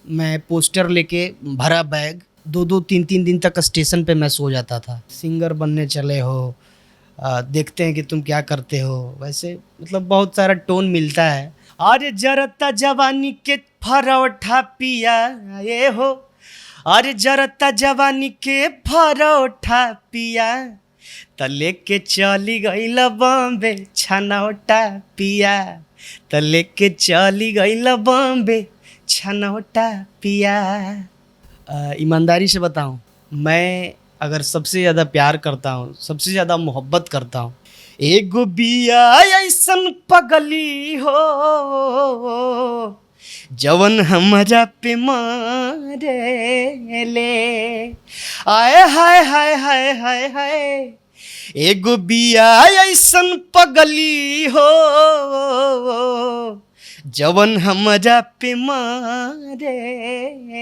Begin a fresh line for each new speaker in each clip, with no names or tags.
मैं पोस्टर लेके भरा बैग 2-2 3-3 दिन तक स्टेशन पे मैं सो जाता था। सिंगर बनने चले हो, देखते हैं कि तुम क्या करते हो। वैसे मतलब बहुत सारा टोन मिलता है। अरे जरता जवानी के फरौठा पिया ये हो, अरे जरता जवानी के फरौठा पिया, त लेके चली गईल बॉम्बे छनौटा पिया, त लेके चली गईल बॉम्बे छनौटा पिया। ईमानदारी से बताऊं, मैं अगर सबसे ज़्यादा प्यार करता हूँ, सबसे ज़्यादा मोहब्बत करता हूँ, एगो बिया ऐसन पगली हो जवन हमरा पे मारे ले। आए हाय हाय हाय हाय हाय, एगो बिया ऐसन पगली हो जवन हमरा पे मारे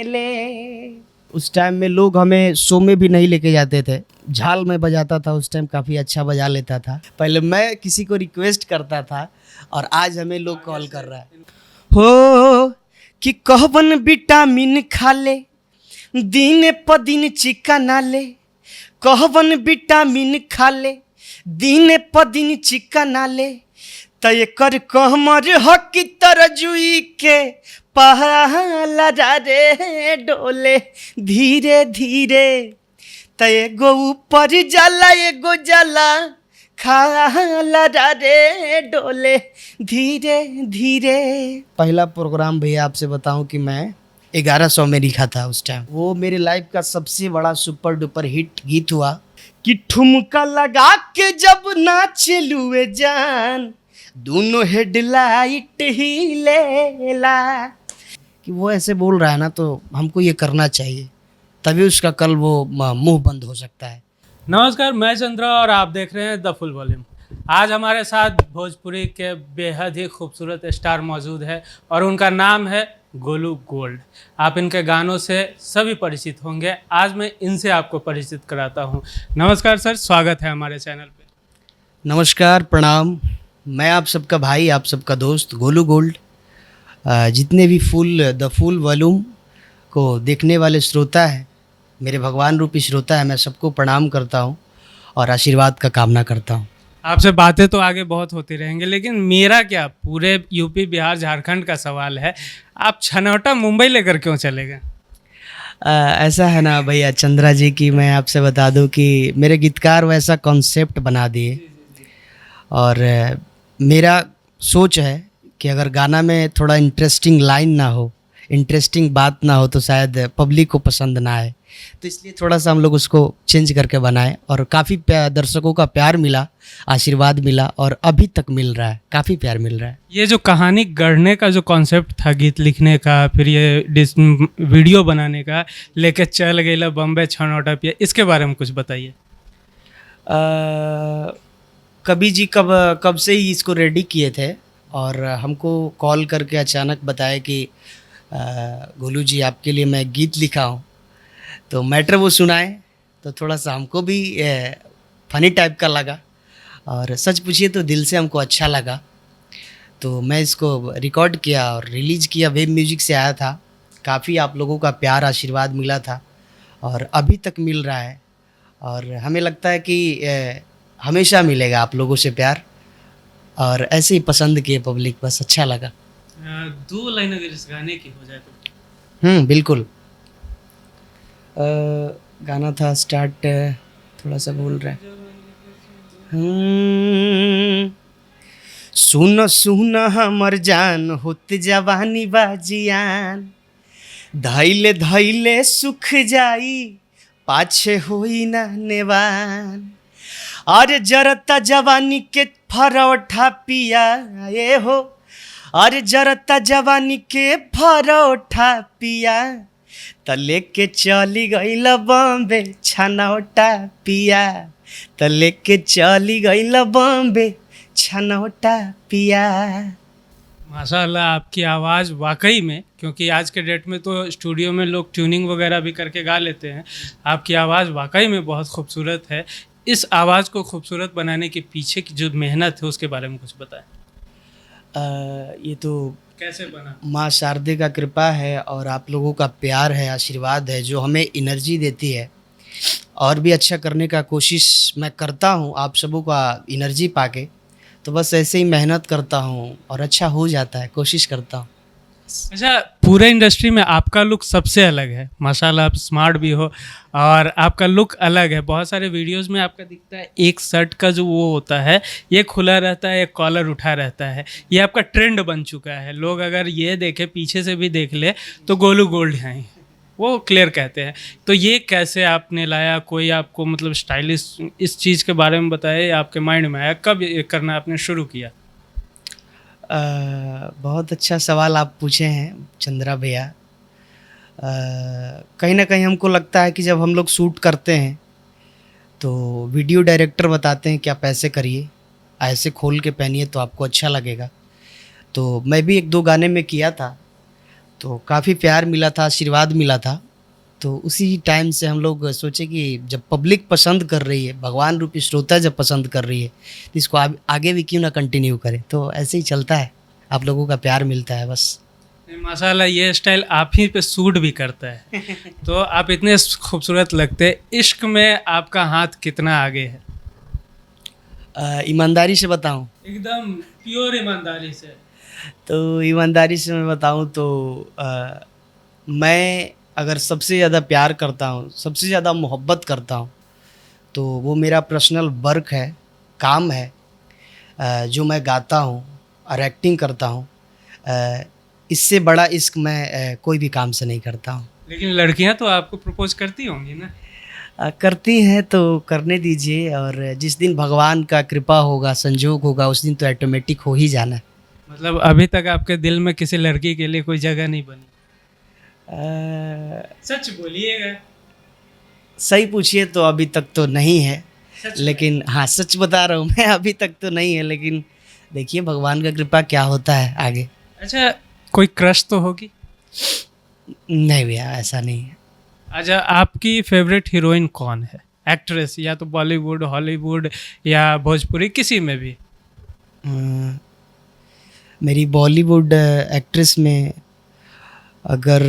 ले। उस टाइम में लोग हमें शो में भी नहीं लेके जाते थे। झाल में बजाता था, उस टाइम काफ़ी अच्छा बजा लेता था। पहले मैं किसी को रिक्वेस्ट करता था और आज हमें लोग कॉल कर रहा है हो कि कहबन विटामिन खा ले, दिन प दिन चिकन आले, कहबन विटामिन खा ले, दिन प दिन चिकन आले, त एकर कहमर हकी तरजुई के पहला रे डोले धीरे धीरे, त एगो ऊपर जाला एगो जाला खाला रे डोले धीरे धीरे। पहला प्रोग्राम भैया आपसे बताऊं कि मैं 1100 में लिखा था उस टाइम। वो मेरे लाइफ का सबसे बड़ा सुपर डुपर हिट गीत हुआ कि ठुमका लगा के जब नाचलुए जान, दोनों हेडलाइट ही लेला। कि वो ऐसे बोल रहा है ना, तो हमको ये करना चाहिए, तभी उसका कल वो मुंह बंद हो सकता है।
नमस्कार, मैं चंद्रा और आप देख रहे हैं द फुल वॉल्यूम। आज हमारे साथ भोजपुरी के बेहद ही खूबसूरत स्टार मौजूद है और उनका नाम है गोलू गोल्ड। आप इनके गानों से सभी परिचित होंगे। आज मैं इनसे आपको परिचित कराता हूं। नमस्कार सर, स्वागत है हमारे चैनल पे।
नमस्कार, प्रणाम। मैं आप सबका भाई, आप सबका दोस्त गोलू गोल्ड। जितने भी द फुल वॉल्यूम को देखने वाले श्रोता हैं, मेरे भगवान रूपी श्रोता है, मैं सबको प्रणाम करता हूं और आशीर्वाद का कामना करता हूं।
आपसे बातें तो आगे बहुत होती रहेंगी, लेकिन मेरा क्या, पूरे यूपी बिहार झारखंड का सवाल है, आप छनौटा मुंबई लेकर क्यों चले गए?
ऐसा है ना भैया चंद्रा जी की मैं आपसे बता दूं कि मेरे गीतकार वैसा कॉन्सेप्ट बना दिए और मेरा सोच है कि अगर गाना में थोड़ा इंटरेस्टिंग लाइन ना हो, इंटरेस्टिंग बात ना हो, तो शायद पब्लिक को पसंद ना आए। तो इसलिए थोड़ा सा हम लोग उसको चेंज करके बनाए और काफ़ी दर्शकों का प्यार मिला, आशीर्वाद मिला और अभी तक मिल रहा है, काफ़ी प्यार मिल रहा है।
ये जो कहानी गढ़ने का जो कॉन्सेप्ट था, गीत लिखने का, फिर ये वीडियो बनाने का, लेके चल गई बम्बे छनौटा पिया, इसके बारे में कुछ बताइए।
कभी जी कब से ही इसको रेडी किए थे और हमको कॉल करके अचानक बताया कि गोलू जी आपके लिए मैं गीत लिखा हूँ। तो मैटर वो सुनाए तो थोड़ा सा हमको भी फनी टाइप का लगा और सच पूछिए तो दिल से हमको अच्छा लगा। तो मैं इसको रिकॉर्ड किया और रिलीज़ किया, वेब म्यूजिक से आया था। काफ़ी आप लोगों का प्यार आशीर्वाद मिला था और अभी तक मिल रहा है और हमें लगता है कि हमेशा मिलेगा आप लोगों से प्यार और ऐसे ही पसंद किए पब्लिक, बस अच्छा लगा।
2 लाइन अगर इस गाने की हो जाए तो।
बिल्कुल। गाना था स्टार्ट, थोड़ा सा बोल रहे हैं। सुन सुन हमर जान होत जवानी बाजियान, धैले धैले सुख जाई पाछे होई ना नेवान। अरे जरता जवानी के फरौठा पिया ये हो, अरे जरता जवानी के फरौठा पिया, त लेके चली गईल बॉम्बे छनौटा पिया, त लेके चली गईल बॉम्बे छनौटा पिया।
माशाल्लाह, आपकी आवाज़ वाकई में, क्योंकि आज के डेट में तो स्टूडियो में लोग ट्यूनिंग वगैरह भी करके गा लेते हैं, आपकी आवाज़ वाकई में बहुत खूबसूरत है। इस आवाज़ को खूबसूरत बनाने के पीछे की जो मेहनत है उसके बारे में कुछ बताएं।
ये तो
कैसे बना?
माँ शारदे का कृपा है और आप लोगों का प्यार है, आशीर्वाद है जो हमें एनर्जी देती है और भी अच्छा करने का कोशिश मैं करता हूँ आप सबों का एनर्जी पाके। तो बस ऐसे ही मेहनत करता हूँ और अच्छा हो जाता है, कोशिश करता हूँ।
अच्छा, पूरे इंडस्ट्री में आपका लुक सबसे अलग है माशाल्लाह। आप स्मार्ट भी हो और आपका लुक अलग है। बहुत सारे वीडियोस में आपका दिखता है एक शर्ट का जो वो होता है ये खुला रहता है, एक कॉलर उठा रहता है। ये आपका ट्रेंड बन चुका है। लोग अगर ये देखे, पीछे से भी देख ले तो गोलू गोल्ड हैं, वो क्लियर कहते हैं। तो ये कैसे आपने लाया? कोई आपको मतलब स्टाइलिश इस चीज़ के बारे में बताया या आपके माइंड में आया? कब ये करना आपने शुरू किया?
बहुत अच्छा सवाल आप पूछे हैं चंद्रा भैया। कहीं ना कहीं हमको लगता है कि जब हम लोग शूट करते हैं तो वीडियो डायरेक्टर बताते हैं कि आप ऐसे करिए, ऐसे खोल के पहनिए तो आपको अच्छा लगेगा। तो मैं भी एक दो गाने में किया था तो काफ़ी प्यार मिला था, आशीर्वाद मिला था। तो उसी टाइम से हम लोग सोचे कि जब पब्लिक पसंद कर रही है, भगवान रूपी श्रोता जब पसंद कर रही है तो इसको आगे भी क्यों ना कंटिन्यू करें। तो ऐसे ही चलता है, आप लोगों का प्यार मिलता है बस।
माशाल्लाह, ये स्टाइल आप ही पे सूट भी करता है। तो आप इतने खूबसूरत लगते हैं। इश्क में आपका हाथ कितना आगे है?
ईमानदारी से बताऊं
एकदम प्योर ईमानदारी से।
तो ईमानदारी से मैं बताऊं तो मैं अगर सबसे ज़्यादा प्यार करता हूं, सबसे ज़्यादा मोहब्बत करता हूं तो वो मेरा पर्सनल वर्क है, काम है। जो मैं गाता हूं और एक्टिंग करता हूं, इससे बड़ा इश्क मैं कोई भी काम से नहीं करता हूं।
लेकिन लड़कियां तो आपको प्रपोज करती होंगी ना?
करती हैं तो करने दीजिए, और जिस दिन भगवान का कृपा होगा, संजोग होगा, उस दिन तो ऑटोमेटिक हो ही जाना है।
मतलब अभी तक आपके दिल में किसी लड़की के लिए कोई जगह नहीं बनी? सच बोलिएगा।
सही पूछिए तो अभी तक तो नहीं है,
सच
लेकिन हाँ सच बता रहा हूँ मैं, अभी तक तो नहीं है, लेकिन देखिए भगवान का कृपा क्या होता है आगे।
अच्छा, कोई क्रश तो होगी?
नहीं भैया, ऐसा नहीं है।
अच्छा, आपकी फेवरेट हीरोइन कौन है? एक्ट्रेस, या तो बॉलीवुड, हॉलीवुड या भोजपुरी, किसी में भी?
अ, मेरी बॉलीवुड एक्ट्रेस में अगर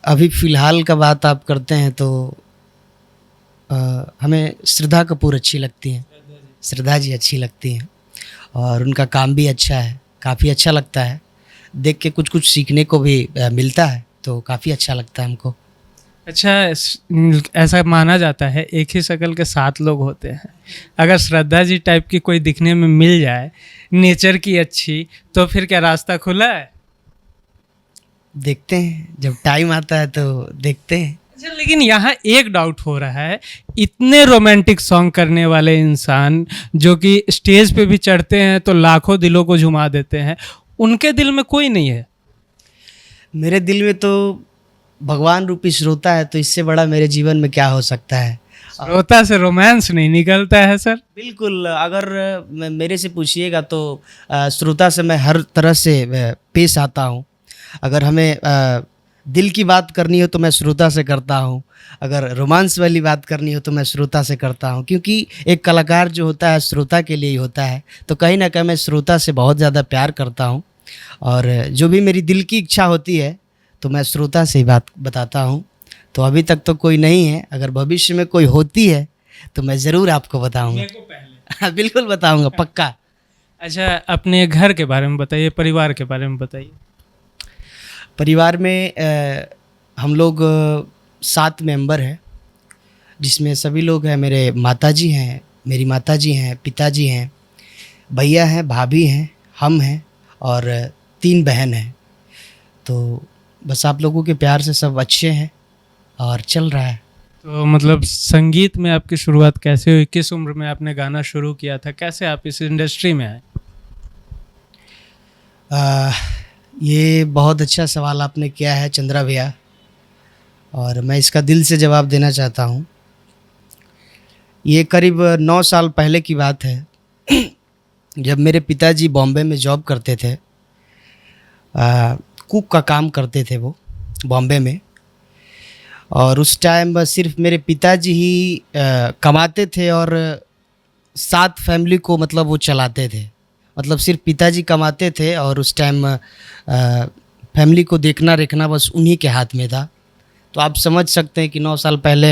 अभी फ़िलहाल का बात आप करते हैं तो हमें श्रद्धा कपूर अच्छी लगती हैं। श्रद्धा जी अच्छी लगती हैं और उनका काम भी अच्छा है, काफ़ी अच्छा लगता है। देख के कुछ कुछ सीखने को भी मिलता है, तो काफ़ी अच्छा लगता है हमको।
अच्छा, ऐसा माना जाता है एक ही शक्ल के 7 लोग होते हैं। अगर श्रद्धा जी टाइप की कोई दिखने में मिल जाए, नेचर की अच्छी, तो फिर क्या रास्ता खुला है?
देखते हैं, जब टाइम आता है तो देखते हैं।
अच्छा, लेकिन यहाँ एक डाउट हो रहा है। इतने रोमांटिक सॉन्ग करने वाले इंसान जो कि स्टेज पे भी चढ़ते हैं तो लाखों दिलों को झुमा देते हैं, उनके दिल में कोई नहीं है?
मेरे दिल में तो भगवान रूपी श्रोता है, तो इससे बड़ा मेरे जीवन में क्या हो सकता है।
श्रोता से रोमांस नहीं निकलता है सर?
बिल्कुल, अगर मेरे से पूछिएगा तो श्रोता से मैं हर तरह से पेश आता हूँ। अगर हमें दिल की बात करनी हो तो मैं श्रोता से करता हूँ, अगर रोमांस वाली बात करनी हो तो मैं श्रोता से करता हूँ, क्योंकि एक कलाकार जो होता है श्रोता के लिए ही होता है। तो कहीं ना कहीं मैं श्रोता से बहुत ज़्यादा प्यार करता हूँ, और जो भी मेरी दिल की इच्छा होती है तो मैं श्रोता से ही बात बताता हूँ। तो अभी तक तो कोई नहीं है, अगर भविष्य में कोई होती है तो मैं ज़रूर आपको बताऊँगा।
मेरे को पहले।
बिल्कुल बताऊँगा, पक्का।
अच्छा, अपने घर के बारे में बताइए, परिवार के बारे में बताइए।
परिवार में हम लोग 7 मेंबर हैं, जिसमें सभी लोग हैं। मेरे माताजी हैं, मेरी माताजी हैं, पिताजी हैं, भैया हैं, भाभी हैं, हम हैं और 3 बहन हैं। तो बस आप लोगों के प्यार से सब अच्छे हैं और चल रहा है।
तो मतलब संगीत में आपकी शुरुआत कैसे हुई? किस उम्र में आपने गाना शुरू किया था? कैसे आप इस इंडस्ट्री में आए?
ये बहुत अच्छा सवाल आपने किया है चंद्रा भैया, और मैं इसका दिल से जवाब देना चाहता हूँ। ये करीब 9 साल पहले की बात है, जब मेरे पिताजी बॉम्बे में जॉब करते थे। कुक का काम करते थे वो बॉम्बे में, और उस टाइम सिर्फ मेरे पिताजी ही कमाते थे और 7 फैमिली को मतलब वो चलाते थे। मतलब सिर्फ पिताजी कमाते थे और उस टाइम फैमिली को देखना रेखना बस उन्हीं के हाथ में था। तो आप समझ सकते हैं कि 9 साल पहले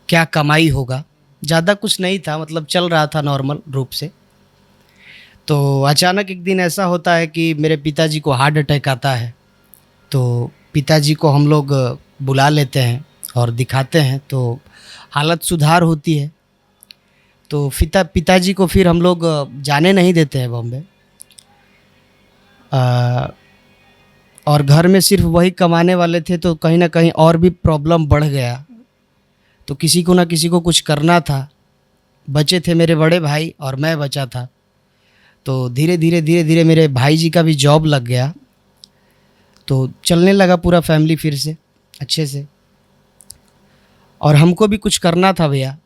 क्या कमाई होगा। ज़्यादा कुछ नहीं था, मतलब चल रहा था नॉर्मल रूप से। तो अचानक एक दिन ऐसा होता है कि मेरे पिताजी को हार्ट अटैक आता है। तो पिताजी को हम लोग बुला लेते हैं और दिखाते हैं, तो हालत सुधार होती है। तो पिताजी को फिर हम लोग जाने नहीं देते हैं बॉम्बे। और घर में सिर्फ वही कमाने वाले थे, तो कहीं ना कहीं और भी प्रॉब्लम बढ़ गया। तो किसी को ना किसी को कुछ करना था। बचे थे मेरे बड़े भाई और मैं बचा था। तो धीरे धीरे मेरे भाई जी का भी जॉब लग गया, तो चलने लगा पूरा फैमिली फिर से अच्छे से। और हमको भी कुछ करना था भैया।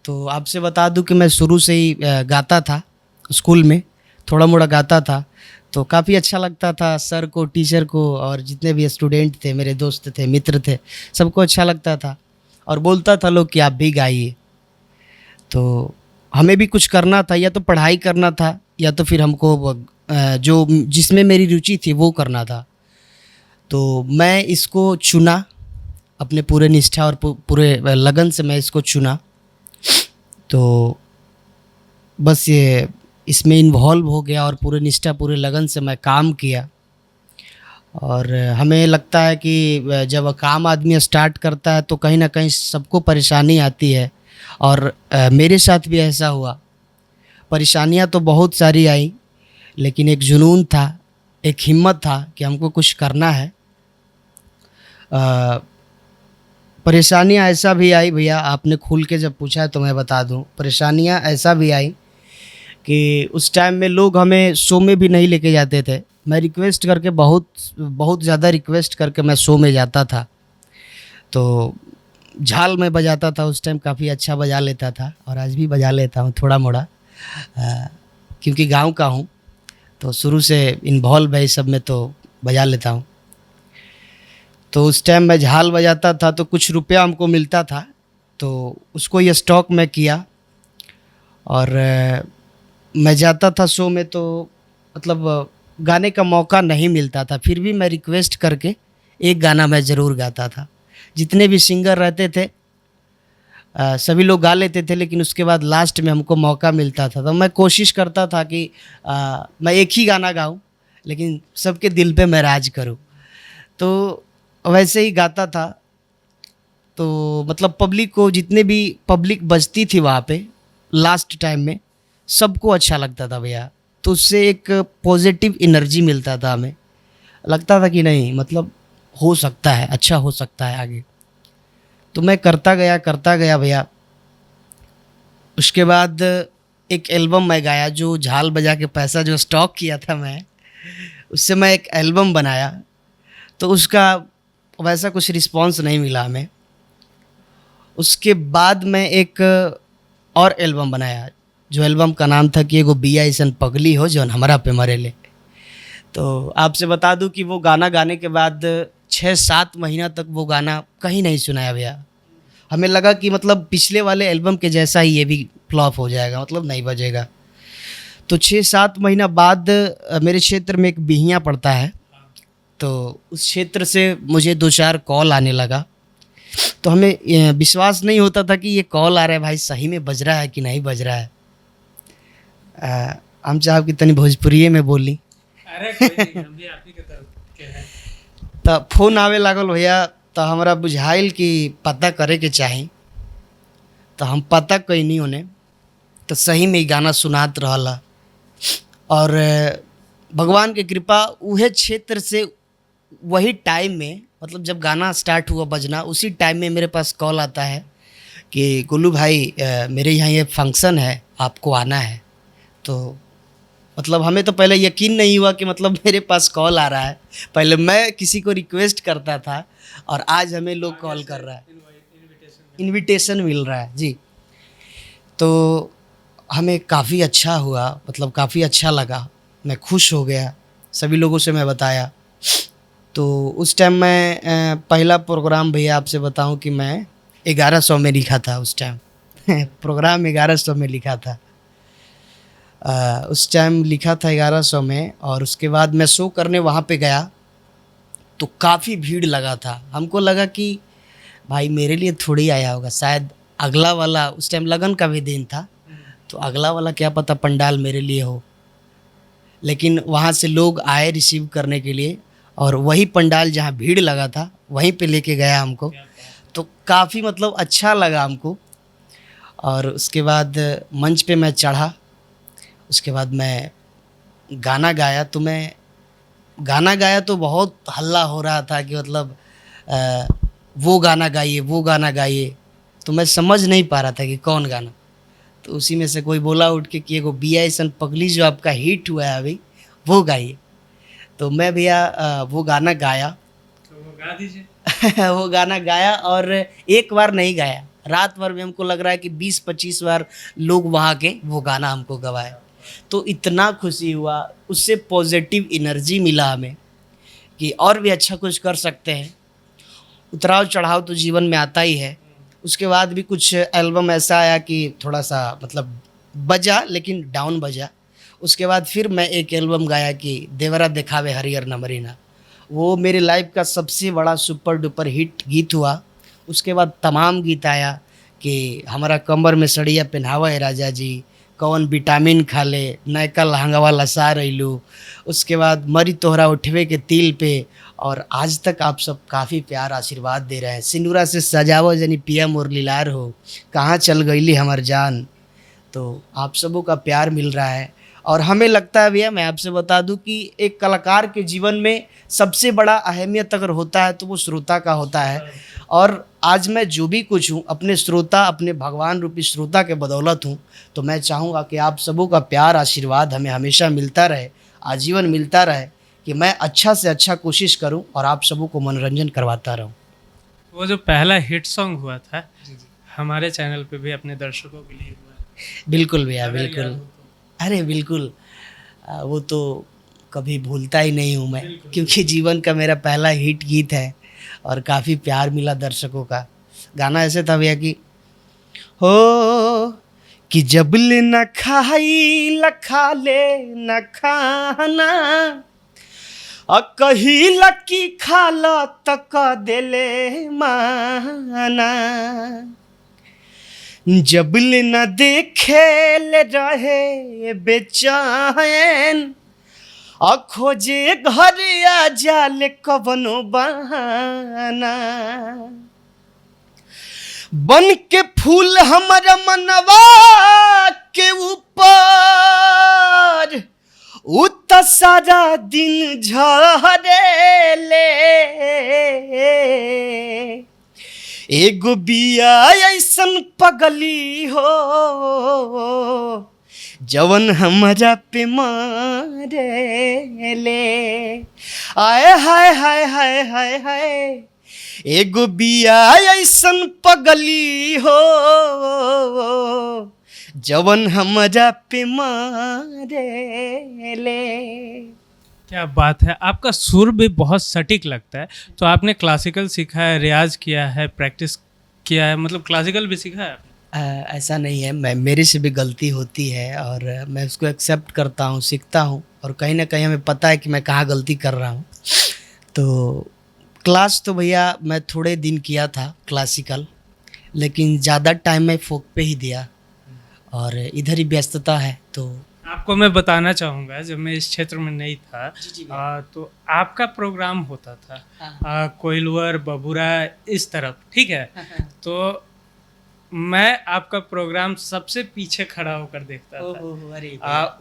तो आपसे बता दूं कि मैं शुरू से ही गाता था, स्कूल में थोड़ा मोड़ा गाता था। तो काफ़ी अच्छा लगता था सर को, टीचर को, और जितने भी स्टूडेंट थे, मेरे दोस्त थे, मित्र थे, सबको अच्छा लगता था। और बोलता था लोग कि आप भी गाइए। तो हमें भी कुछ करना था, या तो पढ़ाई करना था या तो फिर हमको जो जिसमें मेरी रुचि थी वो करना था। तो मैं इसको चुना, अपने पूरे निष्ठा और पूरे लगन से मैं इसको चुना। तो बस ये इसमें इन्वॉल्व हो गया और पूरे निष्ठा पूरे लगन से मैं काम किया। और हमें लगता है कि जब काम आदमी स्टार्ट करता है तो कहीं ना कहीं सबको परेशानी आती है, और मेरे साथ भी ऐसा हुआ। परेशानियां तो बहुत सारी आई, लेकिन एक जुनून था, एक हिम्मत था कि हमको कुछ करना है। परेशानियां ऐसा भी आई भैया, आपने खुल के जब पूछा है तो मैं बता दूं। परेशानियां ऐसा भी आई कि उस टाइम में लोग हमें शो में भी नहीं लेके जाते थे। मैं रिक्वेस्ट करके बहुत ज़्यादा रिक्वेस्ट करके मैं शो में जाता था। तो झाल में बजाता था, उस टाइम काफ़ी अच्छा बजा लेता था, और आज भी बजा लेता हूँ थोड़ा मोड़ा, क्योंकि गांव का हूँ तो शुरू से इन्वॉल्व है इस सब में, तो बजा लेता हूँ। तो उस टाइम मैं झाल बजाता था तो कुछ रुपया हमको मिलता था, तो उसको ये स्टॉक में किया। और मैं जाता था शो में, तो मतलब गाने का मौका नहीं मिलता था, फिर भी मैं रिक्वेस्ट करके एक गाना मैं ज़रूर गाता था। जितने भी सिंगर रहते थे सभी लोग गा लेते थे, लेकिन उसके बाद लास्ट में हमको मौका मिलता था। तो मैं कोशिश करता था कि मैं एक ही गाना गाऊं, लेकिन सबके दिल पे मैं राज करूं। तो वैसे ही गाता था। तो मतलब पब्लिक को, जितने भी पब्लिक बजती थी वहाँ पे लास्ट टाइम में, सबको अच्छा लगता था भैया। तो उससे एक पॉजिटिव एनर्जी मिलता था, हमें लगता था कि नहीं, मतलब हो सकता है, अच्छा हो सकता है आगे। तो मैं करता गया भैया। उसके बाद एक एल्बम मैं गाया, जो झाल बजा के पैसा जो स्टॉक किया था मैं, उससे मैं एक एल्बम बनाया। तो उसका वैसा कुछ रिस्पांस नहीं मिला हमें। उसके बाद मैं एक और एल्बम बनाया, जो एल्बम का नाम था कि एगो बिया अइसन पगली हो जौन हमरा पे मरेले। तो आपसे बता दूं कि वो गाना गाने के बाद 6-7 महीना तक वो गाना कहीं नहीं सुनाया भैया। हमें लगा कि मतलब पिछले वाले एल्बम के जैसा ही ये भी फ्लॉप हो जाएगा, मतलब नहीं बजेगा। तो 6-7 महीना बाद मेरे क्षेत्र में एक बिहियाँ पड़ता है, तो उस क्षेत्र से मुझे 2-4 कॉल आने लगा। तो हमें विश्वास नहीं होता था कि ये कॉल आ रहा है भाई, सही में बज रहा है कि नहीं बज रहा है। हम चाहब कि तनी भोजपुरिये में बोली।
अरे कोई नहीं, हम भी आप ही के तरफ के हैं।
तो फोन आवे लागल भैया, तो हमरा बुझाइल कि पता करे के चाही। तो हम पता कैनी होने, तो सही में ही गाना सुनात रहला। और भगवान की कृपा, उहे क्षेत्र से वही टाइम में, मतलब जब गाना स्टार्ट हुआ बजना, उसी टाइम में मेरे पास कॉल आता है कि गोलू भाई मेरे यहाँ ये फंक्शन है, आपको आना है। तो मतलब हमें तो पहले यकीन नहीं हुआ कि मतलब मेरे पास कॉल आ रहा है। पहले मैं किसी को रिक्वेस्ट करता था और आज हमें लोग कॉल कर रहा है, इनविटेशन मिल रहा है जी। तो हमें काफ़ी अच्छा हुआ, मतलब काफ़ी अच्छा लगा, मैं खुश हो गया। सभी लोगों से मैं बताया। तो उस टाइम मैं पहला प्रोग्राम भैया आपसे बताऊं कि मैं 1100 में लिखा था उस टाइम। प्रोग्राम 1100 में लिखा था। उस टाइम लिखा था 1100 में, और उसके बाद मैं शो करने वहाँ पे गया तो काफ़ी भीड़ लगा था। हमको लगा कि भाई मेरे लिए थोड़ी आया होगा, शायद अगला वाला, उस टाइम लगन का भी दिन था, तो अगला वाला क्या पता पंडाल मेरे लिए हो। लेकिन वहाँ से लोग आए रिसीव करने के लिए, और वही पंडाल जहाँ भीड़ लगा था वहीं पे लेके गया हमको, तो काफ़ी मतलब अच्छा लगा हमको। और उसके बाद मंच पे मैं चढ़ा, उसके बाद मैं गाना गाया, तो मैं गाना गाया तो बहुत हल्ला हो रहा था कि मतलब वो गाना गाइए, वो गाना गाइए, तो मैं समझ नहीं पा रहा था कि कौन गाना। तो उसी में से कोई बोला उठ के कि एगो बिया ऐसन पगली जो आपका हिट हुआ है अभी, वो गाइए। तो मैं भैया वो गाना गाया।
तो वो गा दीजिए।
वो गाना गाया, और एक बार नहीं गाया, रात भर में हमको लग रहा है कि 20-25 बार लोग वहाँ के वो गाना हमको गवाए। तो इतना खुशी हुआ, उससे पॉजिटिव एनर्जी मिला हमें कि और भी अच्छा कुछ कर सकते हैं। उतराव चढ़ाव तो जीवन में आता ही है। उसके बाद भी कुछ एल्बम ऐसा आया कि थोड़ा सा मतलब बजा, लेकिन डाउन बजा। उसके बाद फिर मैं एक एल्बम गाया कि देवरा दिखावे हरियर नमरीना, वो मेरे लाइफ का सबसे बड़ा सुपर डुपर हिट गीत हुआ। उसके बाद तमाम गीत आया कि हमारा कमर में सड़िया पहनावा है राजा जी, कौन विटामिन खा ले, नयका लहंगावा लसा रहीलू, उसके बाद मरी तोहरा उठवे के तिल पे, और आज तक आप सब काफ़ी प्यार आशीर्वाद दे रहे हैं। सिंदूरा से सजावो जनी पिया मोर लीलार हो, कहाँ चल गईली हमर जान। तो आप सबों का प्यार मिल रहा है, और हमें लगता है भैया, मैं आपसे बता दूं कि एक कलाकार के जीवन में सबसे बड़ा अहमियत अगर होता है तो वो श्रोता का होता है। और आज मैं जो भी कुछ हूँ अपने श्रोता, अपने भगवान रूपी श्रोता के बदौलत हूँ। तो मैं चाहूँगा कि आप सबों का प्यार आशीर्वाद हमें हमेशा मिलता रहे, आजीवन मिलता रहे, कि मैं अच्छा से अच्छा कोशिश करूँ और आप सबों को मनोरंजन करवाता रहूँ।
वो जो पहला हिट सॉन्ग हुआ था हमारे चैनल पे भी अपने दर्शकों के लिए हुआ है।
बिल्कुल भैया,
अगर याद
बिल्कुल।
हो तो।
अरे बिल्कुल, वो तो कभी भूलता ही नहीं हूँ मैं,
बिल्कुल।
क्योंकि जीवन का मेरा पहला हिट गीत है और काफ़ी प्यार मिला दर्शकों का। गाना ऐसे था भैया कि हो कि जबल न खाई लखा ले न खाना, कही लकी खाला तक देले माना, जबल न देखे ले रहे बेचैन, खोजे घर आ जाले कवनो बहाना, बन के फूल हमारा मनवा के ऊपर उत सारा दिन झरे ले, एगो बिया ऐसन पगली हो जवन हमरा पे मारे ले, आए हाय हाय हाय हाय हाय, एगो बिया ऐसन पगली हो जवन हमरा पे मारे ले।
क्या बात है, आपका सुर भी बहुत सटीक लगता है। तो आपने क्लासिकल सीखा है, रियाज किया है, प्रैक्टिस किया है, मतलब क्लासिकल भी सीखा है आपने?
ऐसा नहीं है, मैं मेरे से भी गलती होती है और मैं उसको एक्सेप्ट करता हूँ, सीखता हूँ, और कहीं ना कहीं हमें पता है कि मैं कहाँ गलती कर रहा हूँ। तो क्लास तो भैया मैं थोड़े दिन किया था क्लासिकल, लेकिन ज़्यादा टाइम मैं फोक पे ही दिया, और इधर ही व्यस्तता है। तो
आपको मैं बताना चाहूँगा, जब मैं इस क्षेत्र में नहीं था
जी
तो आपका प्रोग्राम होता था
हाँ।
कोइलवर, बबुरा, इस तरफ, ठीक है। तो मैं आपका प्रोग्राम सबसे पीछे खड़ा होकर देखता था।
अरे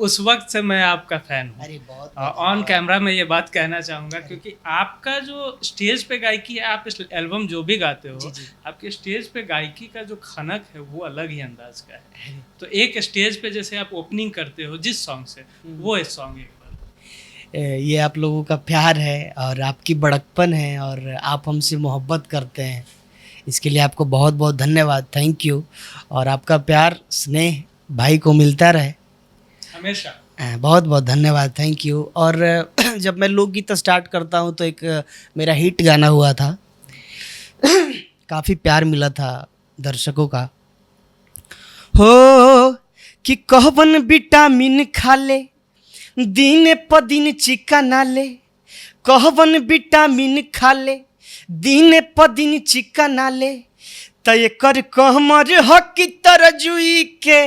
उस वक्त से मैं आपका फैन हूँ।
अरे बहुत
ऑन कैमरा में ये बात कहना चाहूँगा, क्योंकि आपका जो स्टेज पे गायकी है, आप इस एल्बम जो भी गाते हो,
जी।
आपके स्टेज पे गायकी का जो खनक है वो अलग ही अंदाज का है। तो एक स्टेज पे जैसे आप ओपनिंग करते हो जिस सॉन्ग से, वो इस सॉन्ग एक बार।
ये आप लोगों का प्यार है और आपकी बड़कपन है, और आप हमसे मोहब्बत करते हैं, इसके लिए आपको बहुत बहुत धन्यवाद, थैंक यू। और आपका प्यार स्नेह भाई को मिलता रहे
हमेशा।
बहुत बहुत धन्यवाद, थैंक यू। और जब मैं लोकगीत स्टार्ट करता हूँ तो एक मेरा हिट गाना हुआ था, काफ़ी प्यार मिला था दर्शकों का। हो कि कहबन विटामिन खा ले दिन प दिन चिकना ले, कहबन विटामिन खा ले दिन प दिन चिकना ले, त एकर कहमर हकी तरजुई के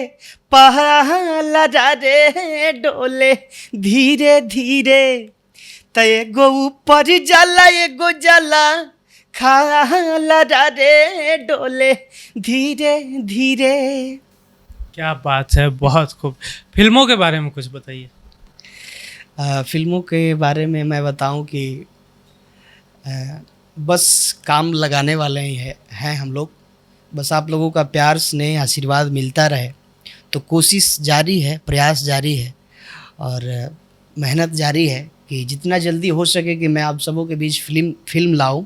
पहला रे डोले धीरे धीरे, त एगो ऊपर जाला एगो जाला खाला रे डोले धीरे धीरे।
क्या बात है, बहुत खूब। फिल्मों के बारे में कुछ बताइए।
फिल्मों के बारे में मैं बताऊं कि बस काम लगाने वाले ही हैं हम लोग। बस आप लोगों का प्यार स्नेह आशीर्वाद मिलता रहे तो कोशिश जारी है, प्रयास जारी है और मेहनत जारी है कि जितना जल्दी हो सके कि मैं आप सबों के बीच फिल्म लाऊं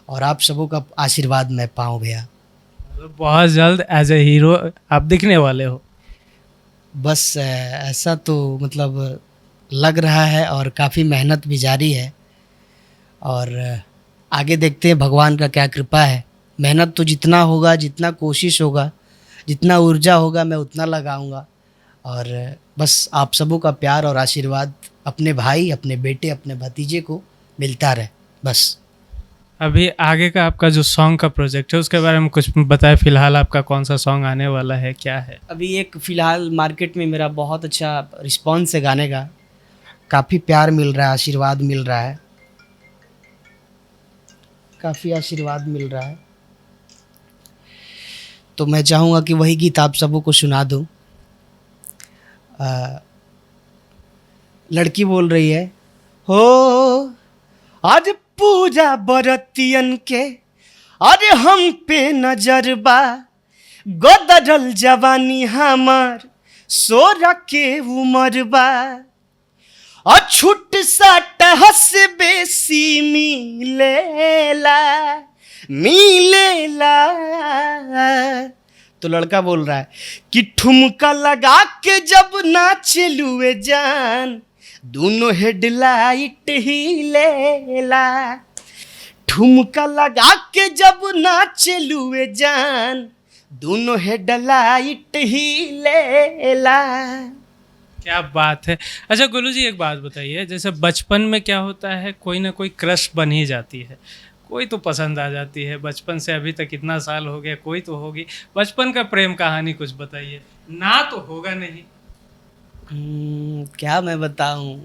और आप सबों का आशीर्वाद मैं पाऊं भैया।
बहुत जल्द एज ए हीरो आप दिखने वाले हो।
बस ऐसा तो मतलब लग रहा है और काफ़ी मेहनत भी जारी है और आगे देखते हैं भगवान का क्या कृपा है। मेहनत तो जितना होगा, जितना कोशिश होगा, जितना ऊर्जा होगा मैं उतना लगाऊंगा और बस आप सबों का प्यार और आशीर्वाद अपने भाई, अपने बेटे, अपने भतीजे को मिलता रहे बस।
अभी आगे का आपका जो सॉन्ग का प्रोजेक्ट है उसके बारे में कुछ बताएं। फिलहाल आपका कौन सा सॉन्ग आने वाला है, क्या है?
अभी एक फ़िलहाल मार्केट में मेरा बहुत अच्छा रिस्पॉन्स है गाने का, काफ़ी प्यार मिल रहा है, आशीर्वाद मिल रहा है, काफ़ी आशीर्वाद मिल रहा है। तो मैं चाहूँगा कि वही गीत आप सबों को सुना दूँ। लड़की बोल रही है, हो आज पूजा बरतियन के अरे हम पे नजर बा, गदरल जवानी हमार 16 के उमर बा, अछूट साट हस बेसी मिलेला मिलेला। तो लड़का बोल रहा है कि ठुमका लगा के जब नाचलुए जान, दोनों हेडलाइट ही लेला, ठुमका लगा के जब नाचलुए जान, दोनों हेडलाइट ही लेला।
क्या बात है। अच्छा गोलू जी, एक बात बताइए, जैसे बचपन में क्या होता है, कोई ना कोई क्रश बन ही जाती है, कोई तो पसंद आ जाती है। बचपन से अभी तक इतना साल हो गया, कोई तो होगी। बचपन का प्रेम कहानी कुछ बताइए। ना तो होगा नहीं।
क्या मैं बताऊं,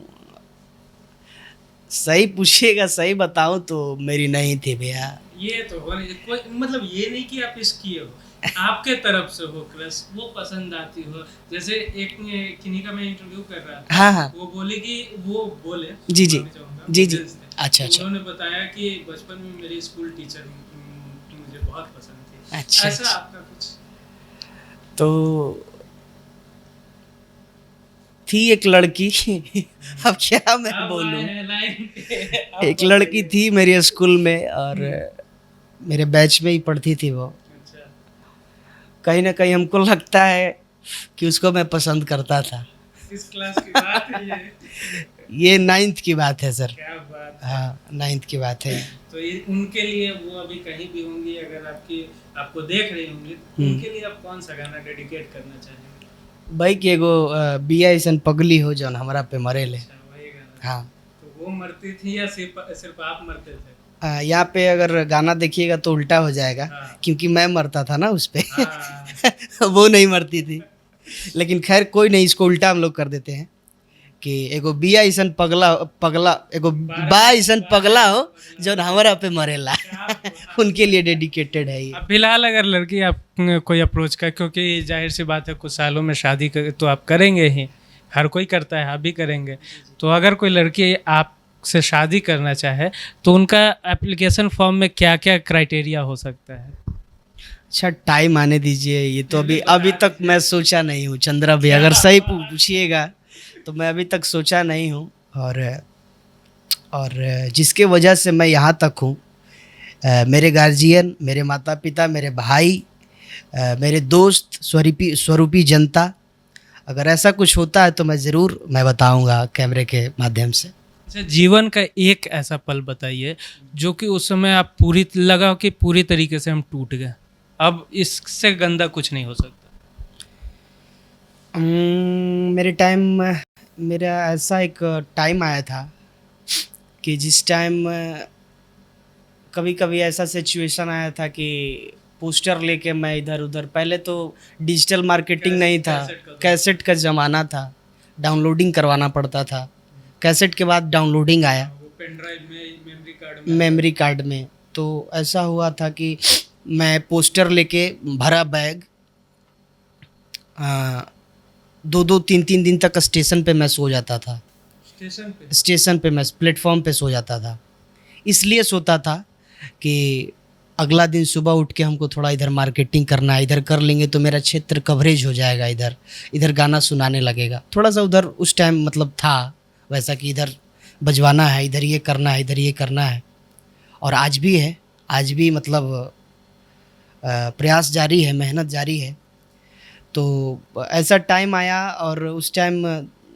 सही पूछिएगा, सही बताऊं तो मेरी नहीं थी भैया।
ये तो हो नहीं, कोई मतलब ये नहीं कि आप इसकी हो, आपके तरफ से हो क्रश, वो पसंद आती हो। जैसे एक किन्हीं का मैं इंटरव्यू कर रहा था,
हाँ हाँ,
वो बोले कि वो बोले
जी जी जी जी, अच्छा अच्छा,
उन्होंने बताया कि बचपन में मेरी स्कूल टीचर मुझे बहुत पसंद थी।
अच्छा
ऐसा
अच्छा।
आपका कुछ?
तो थी एक लड़की अब क्या मैं
अब
बोलूं,
आए हैं लाइन पे। अब
एक लड़की थी मेरे स्कूल में और मेरे बैच में ही पढ़ती थी वो।
अच्छा,
कहीं ना कहीं हमको लगता है कि उसको मैं पसंद करता था।
किस क्लास की बात है ये?
ये 9th की बात है सर।
क्या बात है।
हाँ 9th की बात है।
तो ये उनके लिए, वो अभी कहीं भी होंगी, अगर आपको देख रही होंगी, उनके लिए आप कौन सा गाना डेडिकेट करना चाहेंगे?
भाई कि एगो बिया ऐसन पगली हो जौन हमरा पे मरे ले।
अच्छा, वही गाना।
हाँ,
तो वो मरती थी या सिर्फ आप मरते थे?
यहाँ पे अगर गाना देखिएगा तो उल्टा हो जाएगा,
हाँ।
क्योंकि मैं मरता था ना उस पे
हाँ।
वो नहीं मरती थी। लेकिन खैर कोई नहीं, इसको उल्टा हम लोग कर देते हैं कि एगो बिया ऐसन पगला एगो बा ऐसन पगला हो जो हमारा पे मरेला उनके लिए डेडिकेटेड है ये।
अब फिलहाल अगर लड़की आप कोई अप्रोच कर, क्योंकि जाहिर सी बात है कुछ सालों में शादी तो आप करेंगे ही, हर कोई करता है, आप भी करेंगे। तो अगर कोई लड़की आपसे शादी करना चाहे तो उनका एप्लीकेशन फॉर्म में क्या क्या क्राइटेरिया हो सकता है?
अच्छा टाइम आने दीजिए, ये तो अभी तक मैं सोचा नहीं हूँ चंद्रा भाई, अगर सही पूछिएगा तो मैं अभी तक सोचा नहीं हूँ। और जिसके वजह से मैं यहाँ तक हूँ, मेरे गार्जियन, मेरे माता पिता, मेरे भाई, मेरे दोस्त, स्वरूपी जनता, अगर ऐसा कुछ होता है तो मैं ज़रूर मैं बताऊँगा कैमरे के माध्यम से।
अच्छा, जीवन का एक ऐसा पल बताइए जो कि उस समय आप लगा कि पूरी तरीके से हम टूट गए, अब इससे गंदा कुछ नहीं हो सकता।
मेरे टाइम मेरा ऐसा एक टाइम आया था कि जिस टाइम कभी कभी ऐसा सिचुएशन आया था कि पोस्टर लेके मैं इधर उधर, पहले तो डिजिटल मार्केटिंग नहीं था, कैसेट का ज़माना था, डाउनलोडिंग करवाना पड़ता था। कैसेट के बाद डाउनलोडिंग आया
वो पेन ड्राइव में मेमोरी कार्ड में
मेमोरी कार्ड में। तो ऐसा हुआ था कि मैं पोस्टर लेके भरा बैग, 2 2 3 3 दिन तक स्टेशन पे मैं सो जाता था। स्टेशन पे मैं प्लेटफॉर्म पे सो जाता था। इसलिए सोता था कि अगला दिन सुबह उठ के हमको थोड़ा इधर मार्केटिंग करना है, इधर कर लेंगे तो मेरा क्षेत्र कवरेज हो जाएगा, इधर इधर गाना सुनाने लगेगा। थोड़ा सा उधर उस टाइम मतलब था वैसा कि इधर बजवाना है, इधर ये करना है, इधर ये करना है। और आज भी है, आज भी मतलब प्रयास जारी है, मेहनत जारी है। तो ऐसा टाइम आया और उस टाइम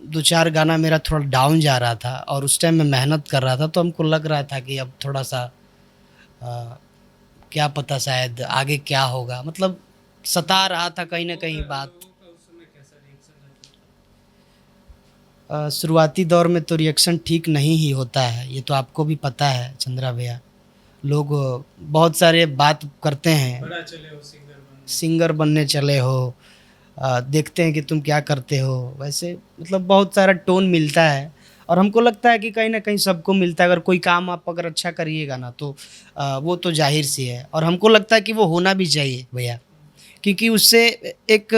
2 4 गाना मेरा थोड़ा डाउन जा रहा था और उस टाइम मैं मेहनत कर रहा था, तो हमको लग रहा था कि अब थोड़ा सा क्या पता शायद आगे क्या होगा, मतलब सता रहा था कहीं ना कहीं बात। शुरुआती दौर में तो रिएक्शन ठीक नहीं ही होता है, ये तो आपको भी पता है चंद्रा भैया। लोग बहुत सारे बात करते हैं,
बड़ा चले हो
सिंगर बनने चले हो, देखते हैं कि तुम क्या करते हो, वैसे मतलब बहुत सारा टोन मिलता है। और हमको लगता है कि कहीं ना कहीं सबको मिलता है, अगर कोई काम आप अगर अच्छा करिएगा ना तो वो तो जाहिर सी है। और हमको लगता है कि वो होना भी चाहिए भैया, क्योंकि उससे एक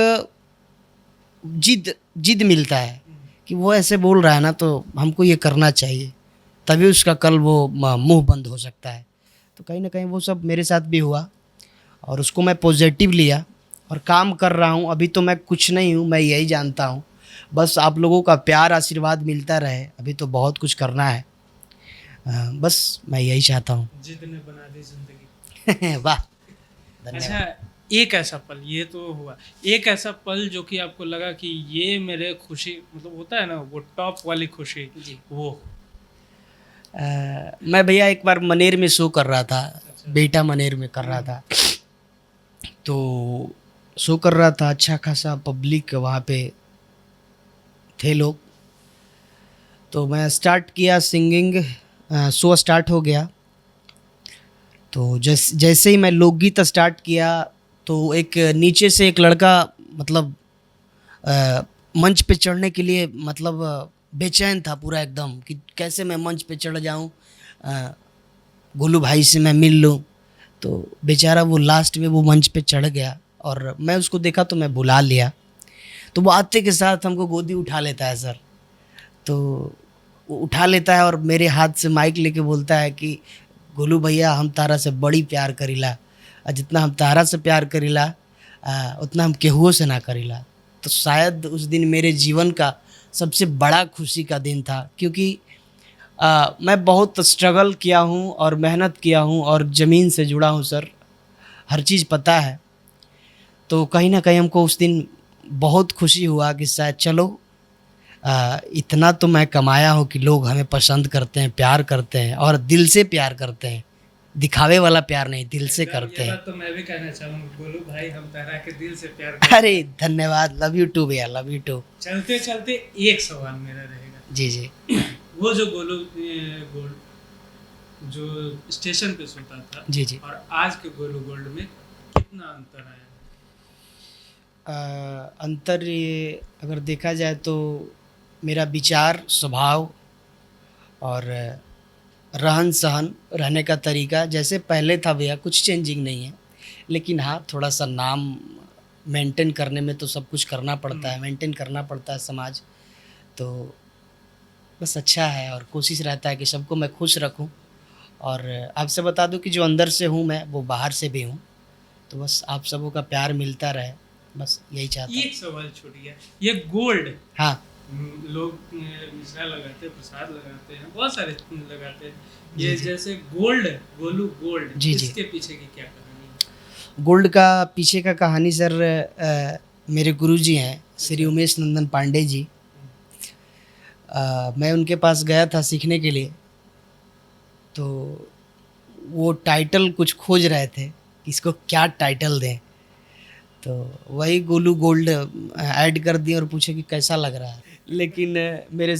जिद जिद मिलता है कि वो ऐसे बोल रहा है ना तो हमको ये करना चाहिए, तभी उसका कल वो मुंह बंद हो सकता है। तो कहीं ना कहीं वो सब मेरे साथ भी हुआ और उसको मैं पॉजिटिव लिया और काम कर रहा हूँ। अभी तो मैं कुछ नहीं हूँ, मैं यही जानता हूँ, बस आप लोगों का प्यार आशीर्वाद मिलता रहे। अभी तो बहुत कुछ करना है, बस मैं यही चाहता हूँ।
जिद ने बना दी जिंदगी।
वाह, धन्यवाद।
अच्छा, एक ऐसा पल, ये तो हुआ, एक ऐसा पल जो कि आपको लगा कि ये मेरे खुशी, मतलब होता है ना वो टॉप वाली खुशी
जी।
वो।
मैं भैया एक बार मनेर में शो कर रहा था, बेटा मनेर में कर रहा था। तो शो कर रहा था, अच्छा खासा पब्लिक वहाँ पे थे लोग। तो मैं स्टार्ट किया सिंगिंग, शो स्टार्ट हो गया। तो जैसे ही मैं लोकगीत स्टार्ट किया तो एक नीचे से एक लड़का मतलब मंच पे चढ़ने के लिए मतलब बेचैन था पूरा एकदम कि कैसे मैं मंच पे चढ़ जाऊं, गोलू भाई से मैं मिल लूं। तो बेचारा वो लास्ट में वो मंच पे चढ़ गया और मैं उसको देखा तो मैं बुला लिया। तो वो आते के साथ हमको गोदी उठा लेता है सर। तो वो उठा लेता है और मेरे हाथ से माइक लेके बोलता है कि गोलू भैया हम तारा से बड़ी प्यार करीला, और जितना हम तारा से प्यार करीला उतना हम केहुओं से ना करीला। तो शायद उस दिन मेरे जीवन का सबसे बड़ा खुशी का दिन था, क्योंकि मैं बहुत स्ट्रगल किया हूँ और मेहनत किया हूँ और ज़मीन से जुड़ा हूँ सर, हर चीज़ पता है। तो कहीं ना कहीं हमको उस दिन बहुत खुशी हुआ कि शायद चलो इतना तो मैं कमाया हूँ कि लोग हमें पसंद करते हैं, प्यार करते हैं और दिल से प्यार करते हैं, दिखावे वाला प्यार नहीं, दिल से करते
ये
हैं।
बात तो मैं भी कहना चाहूँगा, गोलू भाई हम तारा के दिल से प्यार करते
अरे धन्यवाद, लव यू टू भैया, लव यू टू।
चलते चलते एक सवाल मेरा रहेगा,
जी जी।
वो जो गोलू गोल्ड जो स्टेशन पे सोता था
जी जी।
और आज के गोलू गोल्ड में कितना अंतर आया?
अंतर ये अगर देखा जाए तो मेरा विचार, स्वभाव और रहन सहन, रहने का तरीका जैसे पहले था भैया, कुछ चेंजिंग नहीं है। लेकिन हाँ, थोड़ा सा नाम मेंटेन करने में तो सब कुछ करना पड़ता है, मेंटेन करना पड़ता है समाज। तो बस अच्छा है और कोशिश रहता है कि सबको मैं खुश रखूं। और आपसे बता दूं कि जो अंदर से हूं मैं, वो बाहर से भी हूं। तो बस आप सबों का प्यार मिलता रहे, बस यही चाहता हूँ।
एक सवाल छूट गया, ये गोल्ड
हाँ
लोग मिश्रा लगाते हैं, प्रसाद लगाते हैं, बहुत सारे लगाते हैं,
जी,
ये
जी।
जैसे गोल्ड, गोलू गोल्ड,
जी, जी।
इसके पीछे की क्या कहानी है?
गोल्ड का पीछे का कहानी सर, मेरे गुरुजी हैं श्री उमेश नंदन पांडे जी। मैं उनके पास गया था सीखने के लिए। तो वो टाइटल कुछ खोज रहे थे कि इसको क्या टाइटल दें। तो वही गोलू गोल्ड ऐड कर दिए और पूछे कि कैसा लग रहा है। लेकिन मेरे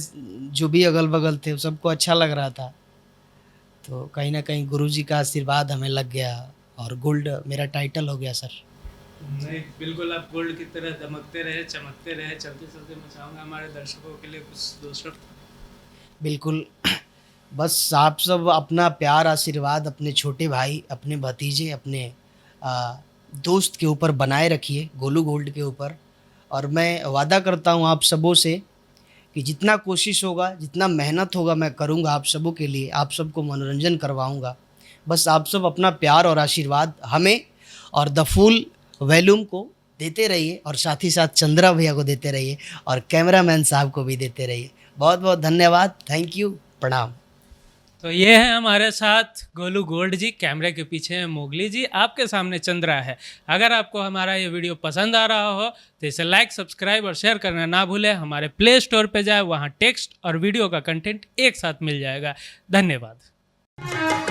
जो भी अगल बगल थे सबको अच्छा लग रहा था। तो कहीं ना कहीं गुरुजी का आशीर्वाद हमें लग गया और गोल्ड मेरा टाइटल हो गया सर।
नहीं, बिल्कुल आप गोल्ड की तरह दमकते रहे, चमकते रहे। चलते चलते मैं चाहूँगा हमारे दर्शकों के लिए कुछ दो शब्द।
बिल्कुल। बस आप सब अपना प्यार आशीर्वाद अपने छोटे भाई, अपने भतीजे, अपने आ, दोस्त के ऊपर बनाए रखिए, गोलू गोल्ड के ऊपर। और मैं वादा करता हूँ आप सबों से कि जितना कोशिश होगा, जितना मेहनत होगा मैं करूँगा आप सबों के लिए, आप सबको मनोरंजन करवाऊँगा। बस आप सब अपना प्यार और आशीर्वाद हमें और द फुल वॉल्यूम को देते रहिए और साथ ही साथ चंद्रा भैया को देते रहिए और कैमरामैन साहब को भी देते रहिए। बहुत बहुत धन्यवाद। Thank you. प्रणाम।
तो ये है हमारे साथ गोलू गोल्ड जी, कैमरे के पीछे है मोगली जी, आपके सामने चंद्रा है। अगर आपको हमारा ये वीडियो पसंद आ रहा हो तो इसे लाइक, सब्सक्राइब और शेयर करना ना भूलें। हमारे प्ले स्टोर पे जाए, वहाँ टेक्स्ट और वीडियो का कंटेंट एक साथ मिल जाएगा। धन्यवाद।